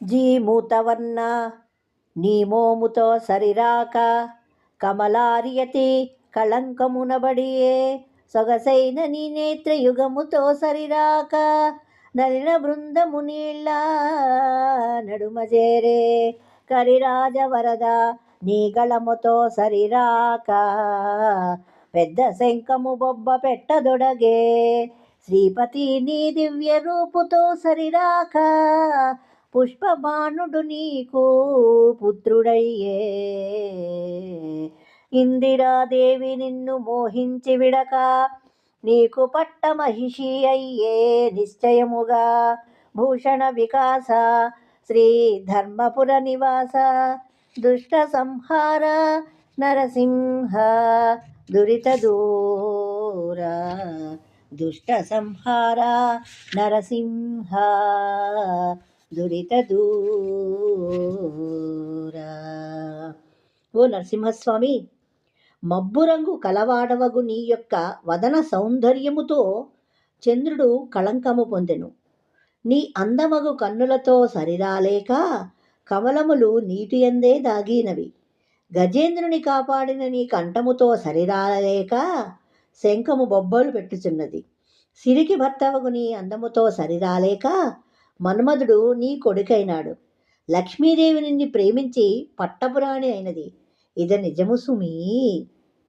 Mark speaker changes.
Speaker 1: జీమూతవర్ణ నీమోముతో సరిరాక కమలారియతి కళంకమునబడియే సొగసైన నీ నేత్రయుగముతో సరిరాక నలిన బృందము నీళ్ళ నడుమజేరే కరిరాజవరద నీ గళముతో సరిరాక పెద్ద శంఖము బొబ్బ పెట్టదొడగే శ్రీపతి నీ దివ్య రూపుతో సరిరాక పుష్పబాణుడు నీకు పుత్రుడయ్యే ఇందిరాదేవి నిన్ను మోహించి విడక నీకు పట్ట మహిషి అయ్యే నిశ్చయముగా భూషణ వికాస శ్రీ ధర్మపుర నివాస దుష్ట సంహార నరసింహ దురిత దూర దుష్ట సంహార నరసింహ దురిత దూర. ఓ నరసింహస్వామి, మబ్బు రంగు కలవాడవగు నీ యొక్క వదన సౌందర్యముతో చంద్రుడు కళంకము పొందెను. నీ అందమగు కన్నులతో సరిరాలేక కమలములు నీటియందే దాగినవి. గజేంద్రుని కాపాడిన నీ కంఠముతో సరిరాలేక శంఖము బొబ్బలు పెట్టుచున్నది. సిరికి భర్తవగు నీ అందముతో సరిరాలేక మన్మధుడు నీ కొడుకైనాడు. లక్ష్మీదేవి నిన్ను ప్రేమించి పట్టపురాణి అయినది. ఇది నిజము సుమీ.